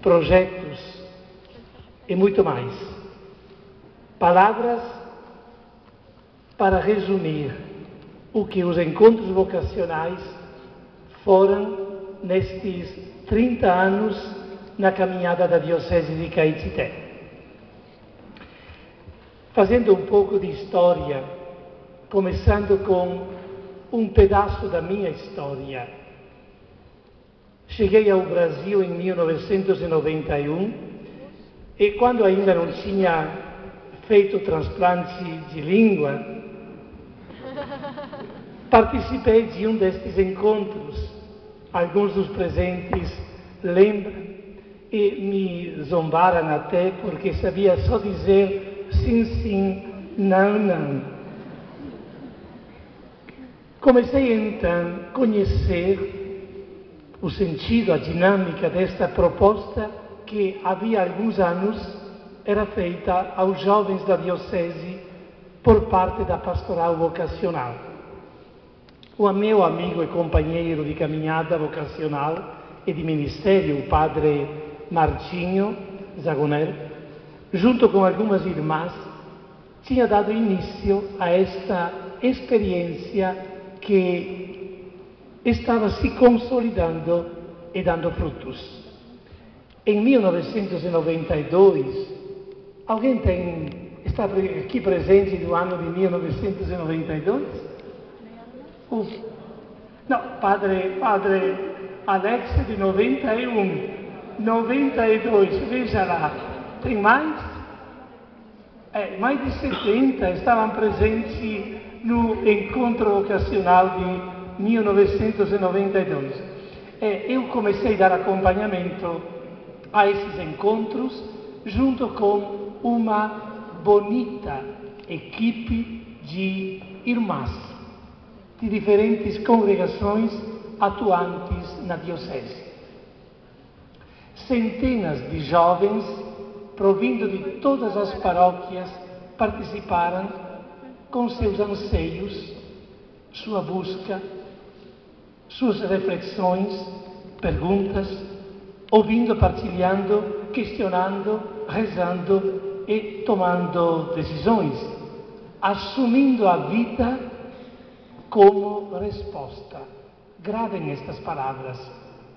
projetos e muito mais. Palavras para resumir o que os encontros vocacionais foram nestes 30 anos na caminhada da Diocese de Caetité. Fazendo um pouco de história, começando com um pedaço da minha história. Cheguei ao Brasil em 1991 e quando ainda não tinha feito transplante de língua, participei de um destes encontros. Alguns dos presentes lembram e me zombaram até porque sabia só dizer sim, sim, não, não. Comecei então a conhecer o sentido, a dinâmica desta proposta que havia alguns anos era feita aos jovens da Diocese por parte da Pastoral Vocacional. O meu amigo e companheiro de caminhada vocacional e de ministério, o padre Martinho Zagonel, junto com algumas irmãs, tinha dado início a esta experiência que estava se consolidando e dando frutos. Em 1992, alguém está aqui presente do ano de 1992? Não, padre Alex de 91. 92, veja lá, tem mais? Mais de 70 estavam presentes no encontro vocacional de 1992. Eu comecei a dar acompanhamento a esses encontros junto com uma bonita equipe de irmãs de diferentes congregações atuantes na Diocese. Centenas de jovens, provindo de todas as paróquias, participaram com seus anseios, sua busca, suas reflexões, perguntas, ouvindo, partilhando, questionando, rezando e tomando decisões, assumindo a vida como resposta. Gravem estas palavras: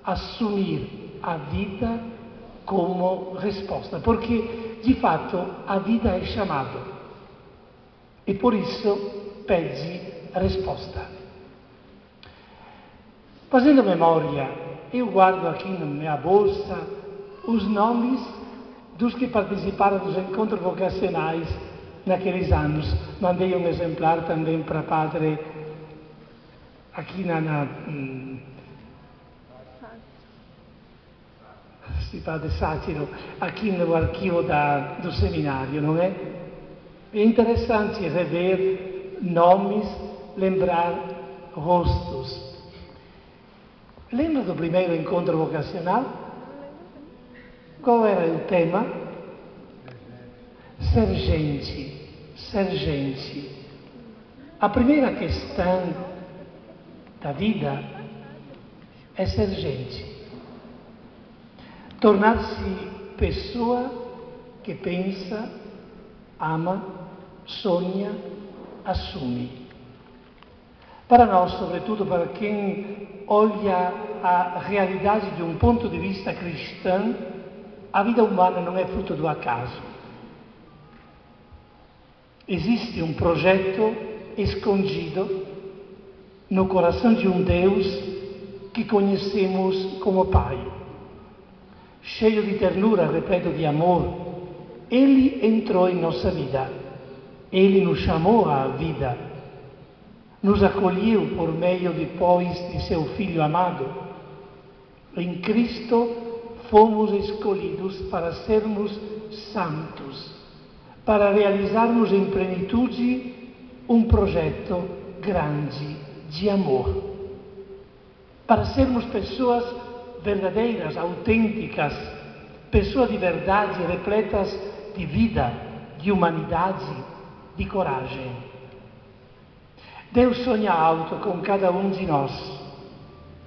assumir a vida como resposta, porque de fato a vida é chamado e por isso pede resposta. Fazendo memória, eu guardo aqui na minha bolsa os nomes dos que participaram dos encontros vocacionais naqueles anos. Mandei um exemplar também para padre aqui padre Sátiro, aqui no arquivo do seminário, não é? É interessante rever nomes, lembrar rostos. Lembra do primeiro encontro vocacional? Qual era o tema? Ser gente, ser gente. A primeira questão da vida é ser gente. Tornar-se pessoa que pensa, ama, sonha, assume. Para nós, sobretudo para quem olha a realidade de um ponto de vista cristão, a vida humana não é fruto do acaso. Existe um projeto escondido no coração de um Deus que conhecemos como Pai. Cheio de ternura, repleto de amor, Ele entrou em nossa vida. Ele nos chamou à vida. Nos acolheu por meio depois de seu Filho amado. Em Cristo fomos escolhidos para sermos santos, para realizarmos em plenitude um projeto grande de amor, para sermos pessoas verdadeiras, autênticas, pessoas de verdade, repletas de vida, de humanidade, de coragem. Deus sonha alto com cada um de nós.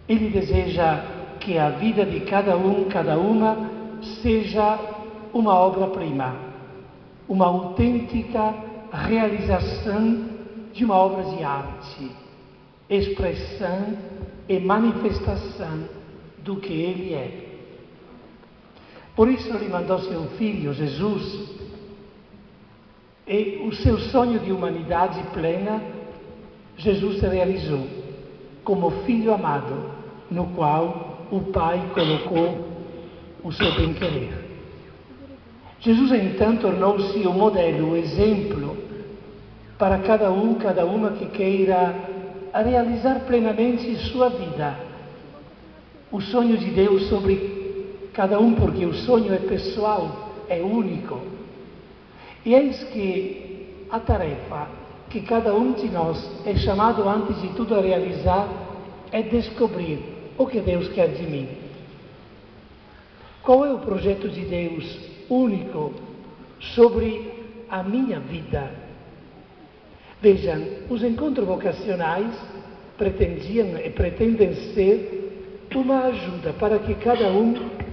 Ele deseja que a vida de cada um, cada uma, seja uma obra-prima, uma autêntica realização de uma obra de arte, expressão e manifestação do que Ele é. Por isso Ele mandou seu Filho, Jesus, e o seu sonho de humanidade plena, Jesus realizou como Filho amado, no qual o Pai colocou o seu bem-querer. Jesus, então, tornou-se o modelo, o exemplo para cada uma que queira realizar plenamente sua vida. O sonho de Deus sobre cada porque o sonho é pessoal, é único. E eis que a tarefa que cada de nós é chamado antes de tudo a realizar é descobrir o que Deus quer de mim. Qual é o projeto de Deus único sobre a minha vida? Vejam, os encontros vocacionais pretendiam e pretendem ser uma ajuda para que cada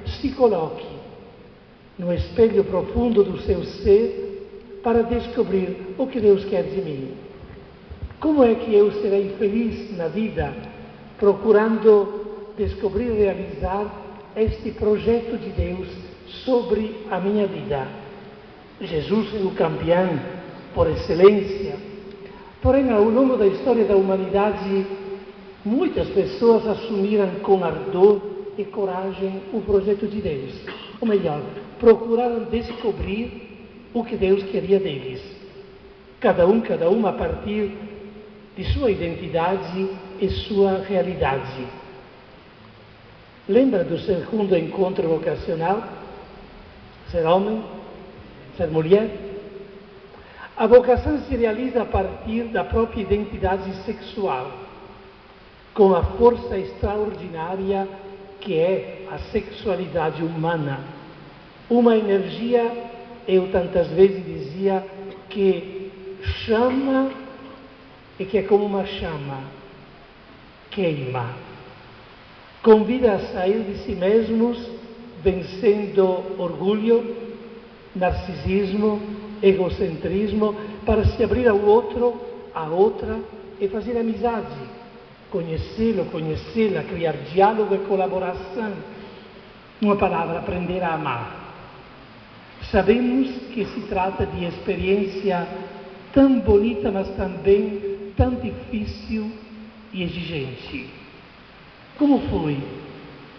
se coloque no espelho profundo do seu ser para descobrir o que Deus quer de mim. Como é que eu serei feliz na vida procurando descobrir e realizar este projeto de Deus sobre a minha vida? Jesus é o campeão por excelência. Porém, ao longo da história da humanidade, muitas pessoas assumiram com ardor e coragem o projeto de Deus. Ou melhor, procuraram descobrir o que Deus queria deles. Cada uma a partir de sua identidade e sua realidade. Lembra do segundo encontro vocacional? Ser homem, ser mulher? A vocação se realiza a partir da própria identidade sexual, com a força extraordinária que é a sexualidade humana. Uma energia, eu tantas vezes dizia, que chama e que é como uma chama, queima. Convida a sair de si mesmos, vencendo orgulho, narcisismo, egocentrismo, para se abrir ao outro, à outra e fazer amizade, conhecê-lo, conhecê-la, criar diálogo e colaboração. Uma palavra, aprender a amar. Sabemos que se trata de experiência tão bonita, mas também tão difícil e exigente. Como foi?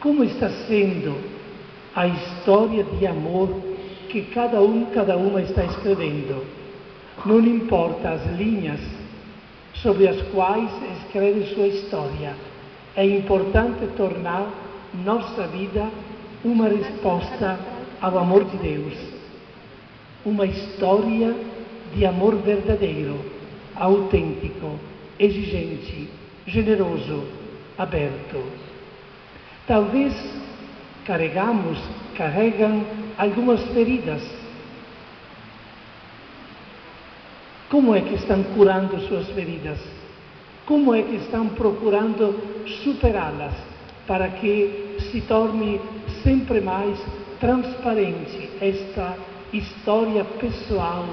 Como está sendo a história de amor que cada uma está escrevendo? Não importa as linhas sobre as quais escreve sua história. É importante tornar nossa vida uma resposta ao amor de Deus. Uma história de amor verdadeiro, autêntico, exigente, generoso, aberto. Talvez carregam algumas feridas. Como é que estão curando suas feridas? Como é que estão procurando superá-las para que se torne sempre mais transparente esta história pessoal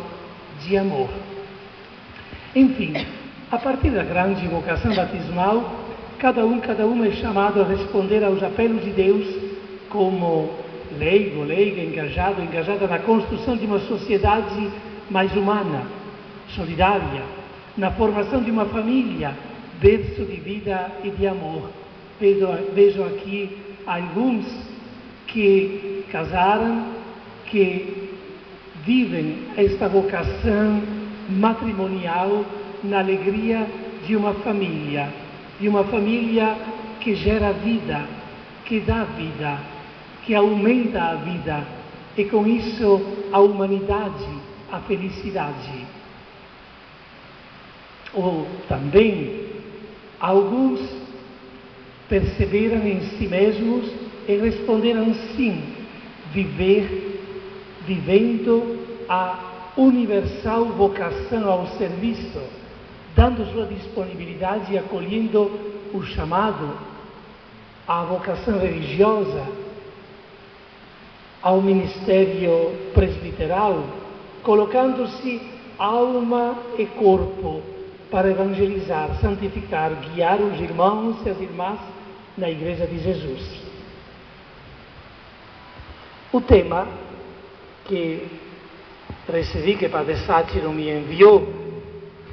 de amor? Enfim, a partir da grande vocação batismal, cada uma é chamado a responder aos apelos de Deus como leiga, engajada na construção de uma sociedade mais humana, solidária, na formação de uma família, berço de vida e de amor. Vejo aqui alguns que casaram, que vivem esta vocação matrimonial na alegria de uma família que gera vida, que dá vida, que aumenta a vida e com isso a humanidade, a felicidade. Ou também alguns perceberam em si mesmos e responderam sim, vivendo a universal vocação ao serviço, dando sua disponibilidade e acolhendo o chamado à vocação religiosa, ao ministério presbiteral, colocando-se alma e corpo para evangelizar, santificar, guiar os irmãos e as irmãs na Igreja de Jesus. O tema que recebi, que Padre Sátiro me enviou,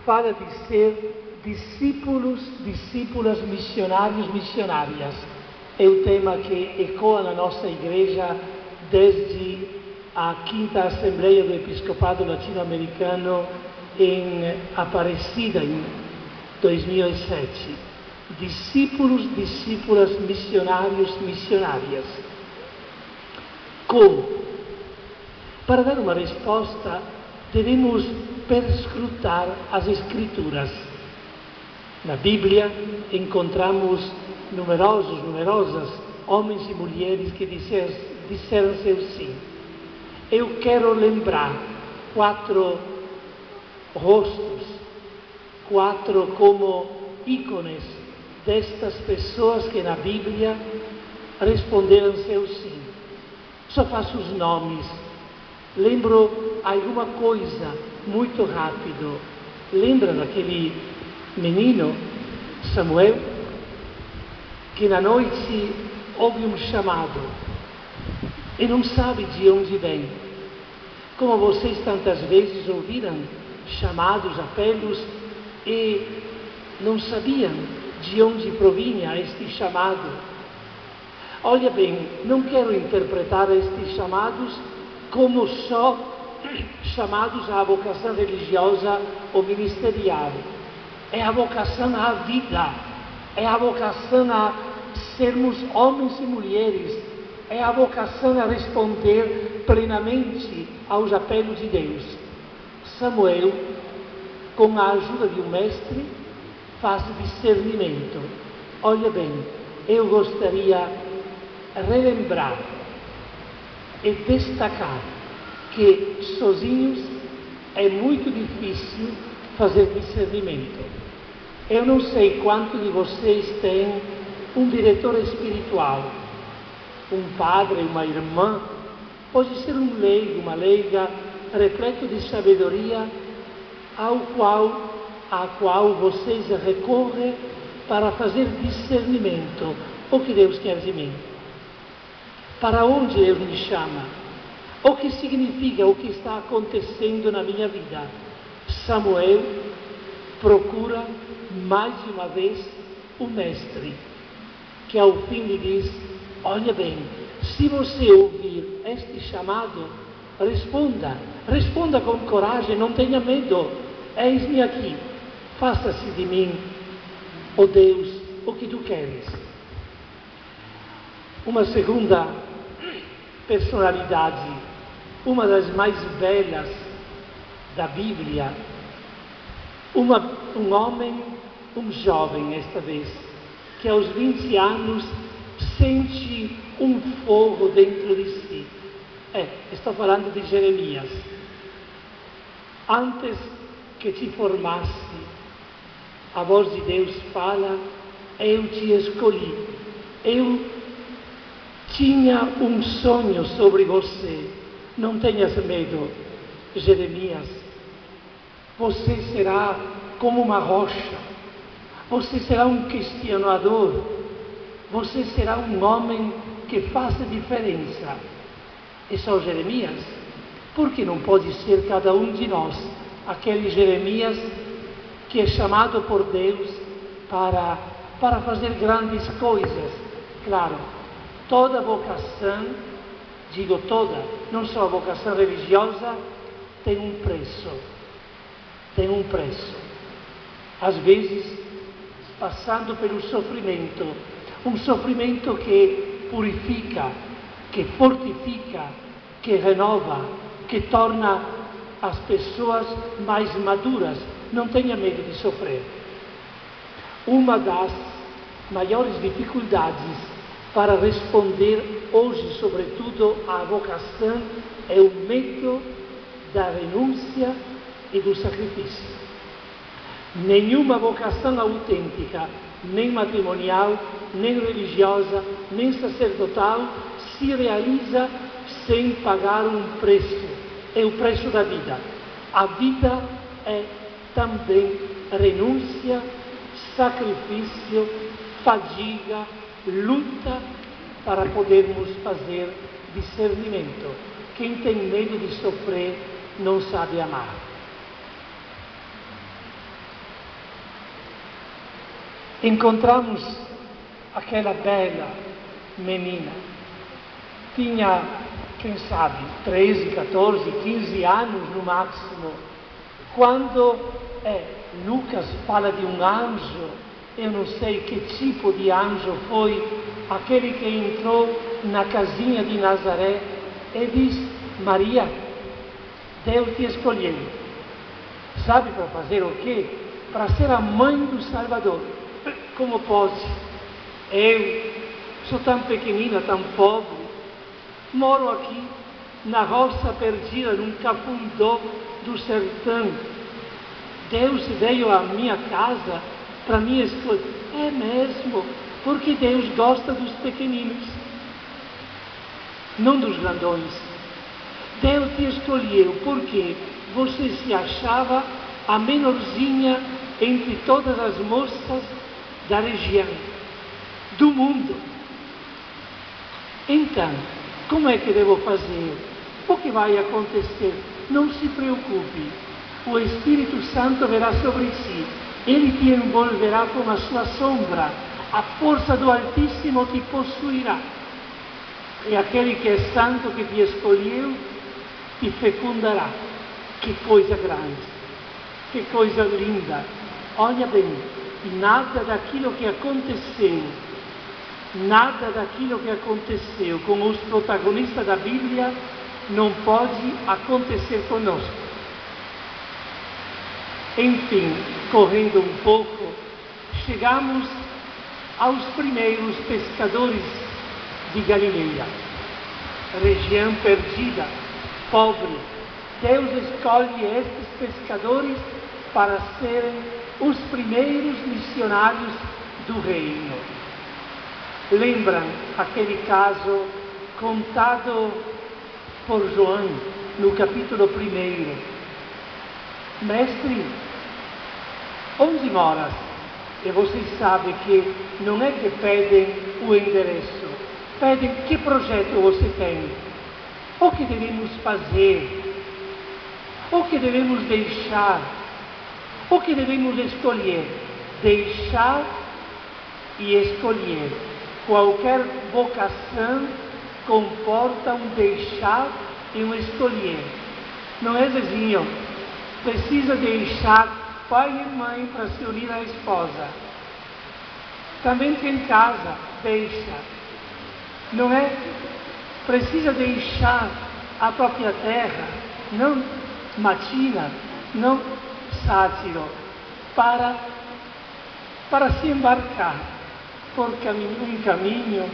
fala de ser discípulos, discípulas, missionários, missionárias. É o tema que ecoa na nossa igreja desde a 5ª Assembleia do Episcopado Latino-Americano em Aparecida, em 2007. Discípulos, discípulas, missionários, missionárias. Como? Para dar uma resposta, devemos perscrutar as Escrituras. Na Bíblia encontramos numerosas homens e mulheres que disseram seu sim. Eu quero lembrar 4 rostos, 4 como ícones destas pessoas que na Bíblia responderam seu sim. Só faço os nomes. Lembro alguma coisa muito rápido. Lembra daquele menino, Samuel, que na noite ouve um chamado e não sabe de onde vem. Como vocês tantas vezes ouviram chamados, apelos e não sabiam de onde provinha este chamado. Olha bem, não quero interpretar estes chamados como só chamados à vocação religiosa ou ministerial. É a vocação à vida, é a vocação a sermos homens e mulheres, é a vocação a responder plenamente aos apelos de Deus. Samuel, com a ajuda de um mestre, faz discernimento. Olha bem, eu gostaria relembrar e destacar que sozinhos é muito difícil fazer discernimento. Eu não sei quanto de vocês têm um diretor espiritual, um padre, uma irmã, pode ser um leigo, uma leiga, repleto de sabedoria, a qual vocês recorrem para fazer discernimento. O que Deus quer de mim? Para onde Deus me chama? O que significa o que está acontecendo na minha vida? Samuel procura mais de uma vez o mestre, que ao fim lhe diz: olha bem, se você ouvir este chamado, responda com coragem, não tenha medo, eis-me aqui, faça-se de mim, ó Deus, o que tu queres. Uma segunda personalidade, uma das mais belas da Bíblia, um homem, um jovem esta vez, que aos 20 anos sente um fogo dentro de si. Estou falando de Jeremias. Antes que te formasse, a voz de Deus fala: eu te escolhi, eu tinha um sonho sobre você, não tenhas medo, Jeremias. Você será como uma rocha, você será um questionador, você será um homem que faça diferença. E só Jeremias? Por que não pode ser cada um de nós aquele Jeremias que é chamado por Deus para fazer grandes coisas? Claro, toda vocação, digo toda, não só a vocação religiosa, tem um preço. Tem um preço. Às vezes, passando pelo sofrimento, um sofrimento que purifica, que fortifica, que renova, que torna as pessoas mais maduras. Não tenha medo de sofrer. Uma das maiores dificuldades para responder hoje, sobretudo, à vocação, é o medo da renúncia e do sacrifício. Nenhuma vocação autêntica, nem matrimonial, nem religiosa, nem sacerdotal, se realiza sem pagar um preço. É o preço da vida. A vida é também renúncia, sacrifício, fadiga, luta para podermos fazer discernimento. Quem tem medo de sofrer não sabe amar. Encontramos aquela bela menina. Tinha, quem sabe, 13, 14, 15 anos no máximo. Quando Lucas fala de um anjo, eu não sei que tipo de anjo foi, aquele que entrou na casinha de Nazaré e diz: Maria, Deus te escolheu. Sabe para fazer o quê? Para ser a mãe do Salvador. Como pode? Eu sou tão pequenina, tão pobre, moro aqui na roça perdida, num cafundó do sertão. Deus veio à minha casa para me escolher. É mesmo, porque Deus gosta dos pequeninos, não dos grandões. Deus te escolheu porque você se achava a menorzinha entre todas as moças da região, do mundo. Então, como é que devo fazer? O que vai acontecer? Não se preocupe. O Espírito Santo verá sobre si. Ele te envolverá com a sua sombra. A força do Altíssimo te possuirá. E aquele que é santo, que te escolheu, te fecundará. Que coisa grande. Que coisa linda. Olha bem, nada daquilo que aconteceu com os protagonistas da Bíblia não pode acontecer conosco. Enfim, correndo um pouco, chegamos aos primeiros pescadores de Galileia, região perdida, pobre. Deus escolhe estes pescadores para serem os primeiros missionários do reino. Lembram aquele caso contado por João no capítulo 1? Mestre, onde moras? E vocês sabem que não é que pedem o endereço, pedem que projeto você tem, o que devemos fazer, o que devemos deixar, o que devemos escolher. Deixar e escolher. Qualquer vocação comporta um deixar e um escolher. Não é, Zezinho? Precisa deixar pai e mãe para se unir à esposa. Também tem casa, deixa. Não é? Precisa deixar a própria terra, não matina, não sátiro, para se embarcar por um caminho,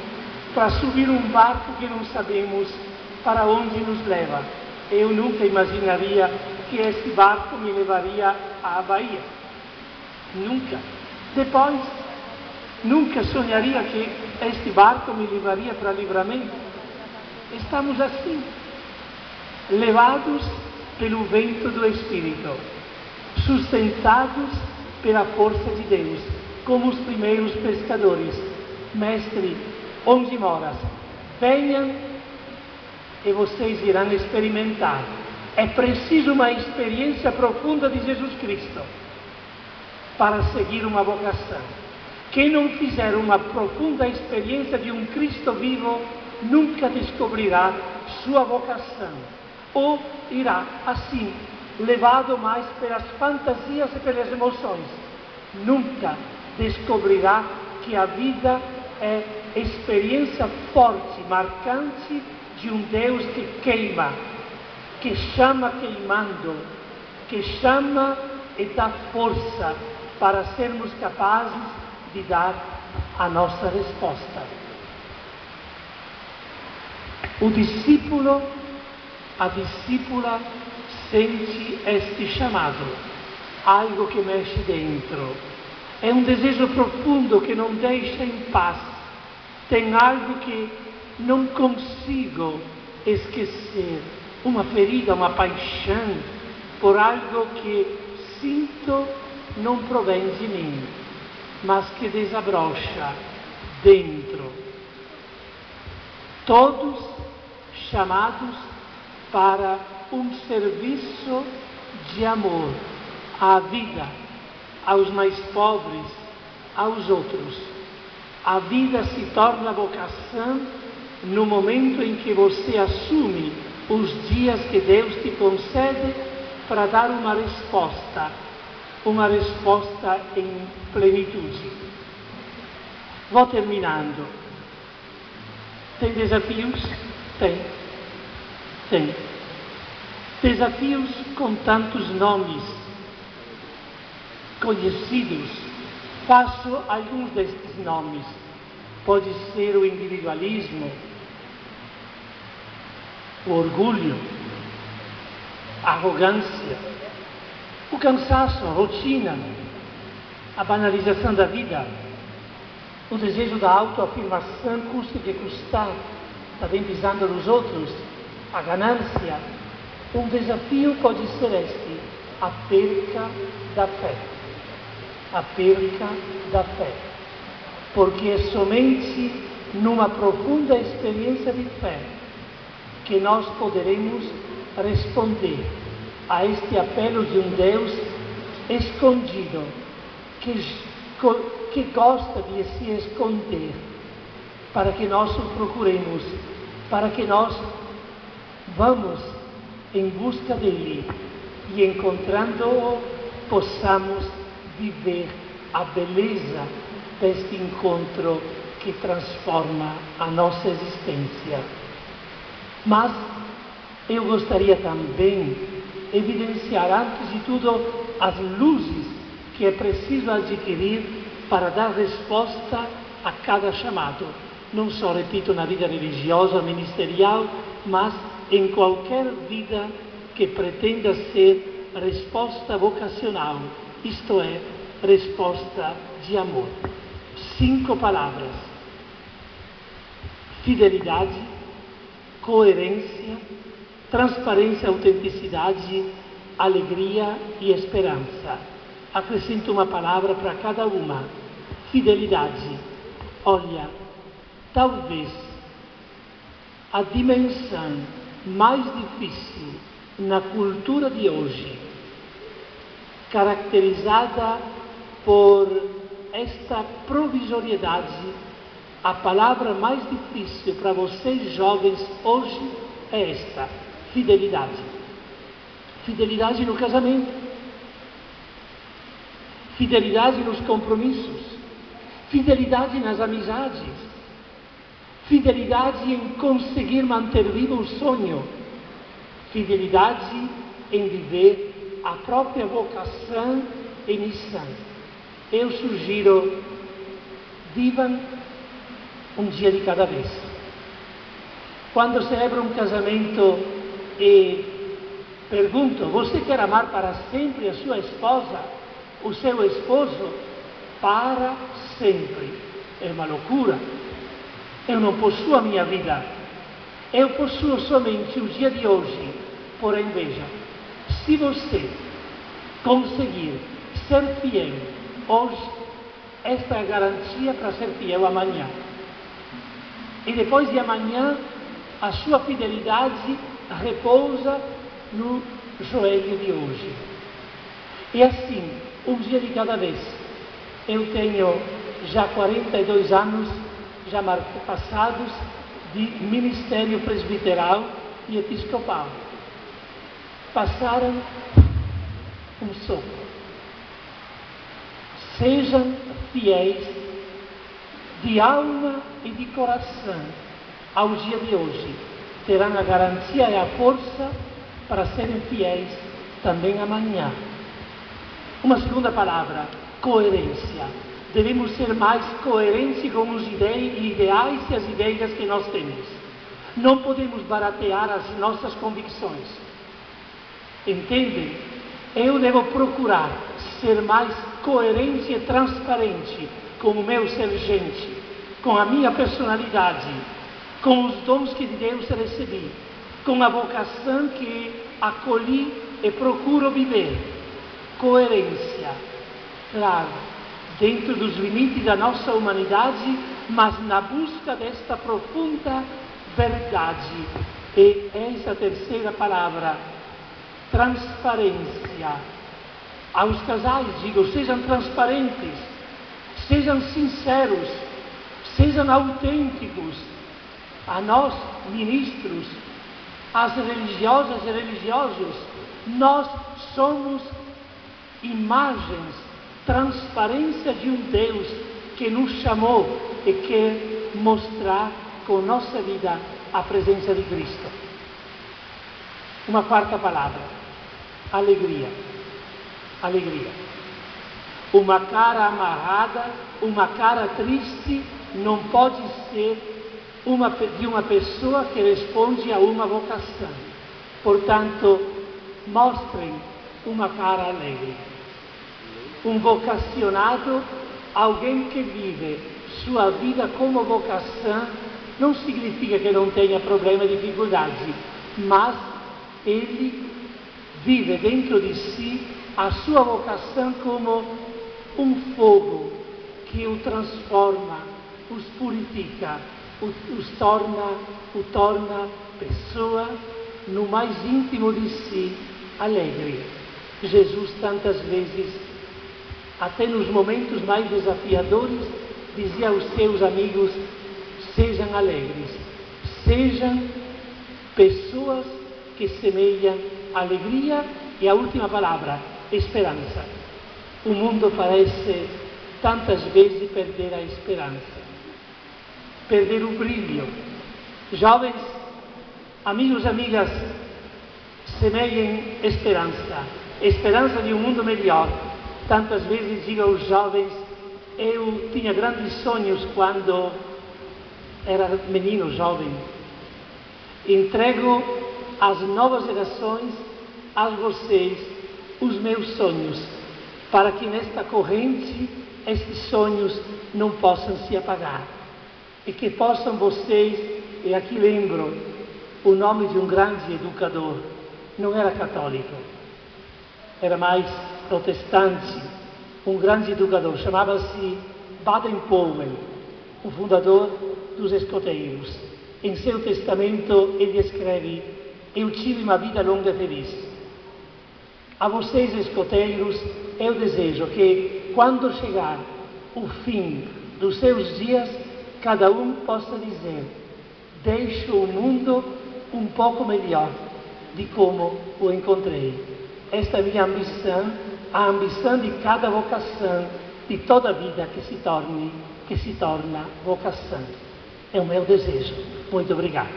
para subir um barco que não sabemos para onde nos leva. Eu nunca imaginaria que este barco me levaria à Bahia. Nunca. Depois, nunca sonharia que este barco me levaria para Livramento. Estamos assim, levados pelo vento do Espírito, sustentados pela força de Deus, como os primeiros pescadores. Mestre, onde moras? Venham e vocês irão experimentar. É preciso uma experiência profunda de Jesus Cristo para seguir uma vocação. Quem não fizer uma profunda experiência de um Cristo vivo, nunca descobrirá sua vocação. Ou irá, assim, levado mais pelas fantasias e pelas emoções. Nunca descobrirá que a vida é experiência forte, marcante de um Deus que queima, que chama queimando, que chama e dá força para sermos capazes de dar a nossa resposta. O discípulo, a discípula sente este chamado, algo que mexe dentro. É um desejo profundo que não deixa em paz. Tem algo que não consigo esquecer uma ferida, uma paixão por algo que sinto não provém de mim, mas que desabrocha dentro. Todos chamados para um serviço de amor à vida, aos mais pobres, aos outros. A vida se torna vocação no momento em que você assume os dias que Deus te concede para dar uma resposta em plenitude. Vou terminando. Tem desafios? Tem. Desafios com tantos nomes conhecidos. Faço alguns destes nomes. Pode ser o individualismo, o orgulho, a arrogância, o cansaço, a rotina, a banalização da vida, o desejo da autoafirmação, custe que custar, também pisando nos outros, a ganância. Um desafio pode ser este, a perca da fé. A perca da fé. Porque é somente numa profunda experiência de fé que nós poderemos responder a este apelo de um Deus escondido, que gosta de se esconder, para que nós o procuremos, para que nós vamos em busca dele e, encontrando-o, possamos viver a beleza deste encontro que transforma a nossa existência. Mas eu gostaria também de evidenciar, antes de tudo, as luzes que é preciso adquirir para dar resposta a cada chamado. Não só, repito, na vida religiosa, ministerial, mas em qualquer vida que pretenda ser resposta vocacional, isto é, resposta de amor. 5 palavras: fidelidade, coerência, transparência, autenticidade, alegria e esperança. Acrescento uma palavra para cada uma: fidelidade. Olha, talvez a dimensão mais difícil na cultura de hoje, caracterizada por esta provisoriedade, a palavra mais difícil para vocês jovens hoje é esta: fidelidade. Fidelidade no casamento, fidelidade nos compromissos, fidelidade nas amizades, fidelidade em conseguir manter vivo o sonho, fidelidade em viver a própria vocação e missão. Eu sugiro, vivam um dia de cada vez. Quando celebro um casamento e pergunto: você quer amar para sempre a sua esposa, o seu esposo? Para sempre. É uma loucura. Eu não possuo a minha vida. Eu possuo somente o dia de hoje. Porém, veja, se você conseguir ser fiel hoje, esta é a garantia para ser fiel amanhã. E depois de amanhã, a sua fidelidade repousa no joelho de hoje. E assim, um dia de cada vez. Eu tenho já 42 anos já passados de ministério presbiteral e episcopal. Passaram um sopro. Sejam fiéis de alma e de coração ao dia de hoje. Terão a garantia e a força para serem fiéis também amanhã. Uma segunda palavra: coerência. Devemos ser mais coerentes com os ideais e as ideias que nós temos. Não podemos baratear as nossas convicções. Entendem? Eu devo procurar ser mais coerente e transparente com o meu ser gente, com a minha personalidade, com os dons que de Deus recebi, com a vocação que acolhi e procuro viver. Coerência, claro, dentro dos limites da nossa humanidade, mas na busca desta profunda verdade. E essa terceira palavra, transparência. Aos casais digo, sejam transparentes, sejam sinceros, sejam autênticos. A nós, ministros, às religiosas e religiosos, nós somos imagens, transparência de um Deus que nos chamou e quer mostrar com nossa vida a presença de Cristo. Uma quarta palavra, alegria. Alegria. Uma cara amarrada, uma cara triste, não pode ser de uma pessoa que responde a uma vocação. Portanto, mostrem uma cara alegre. Um vocacionado, alguém que vive sua vida como vocação, não significa que não tenha problema e dificuldade, mas ele vive dentro de si a sua vocação como um fogo que o transforma, os purifica, o torna pessoa no mais íntimo de si alegre. Jesus tantas vezes, até nos momentos mais desafiadores, dizia aos seus amigos: sejam alegres, sejam pessoas que semeiam alegria. E a última palavra, esperança. O mundo parece tantas vezes perder a esperança, perder o brilho. Jovens, amigos e amigas, semeiem esperança, esperança de um mundo melhor. Tantas vezes digo aos jovens, eu tinha grandes sonhos quando era menino, jovem. Entrego às novas gerações, a vocês, os meus sonhos, para que nesta corrente estes sonhos não possam se apagar. E que possam vocês, e aqui lembro o nome de um grande educador, não era católico, era mais protestante, um grande educador, chamava-se Baden-Powell, o fundador dos escoteiros. Em seu testamento ele escreve: eu tive uma vida longa e feliz. A vocês, escoteiros, eu desejo que, quando chegar o fim dos seus dias, cada um possa dizer: deixo o mundo um pouco melhor de como o encontrei. Esta é a minha ambição, a ambição de cada vocação, de toda vida que se torna vocação. É o meu desejo. Muito obrigado.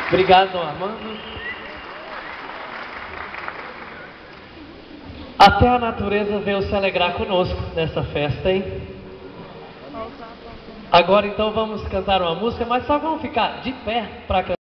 Obrigado, Armando. Até a natureza veio se alegrar conosco nessa festa, hein? Agora então vamos cantar uma música, mas só vamos ficar de pé para cantar.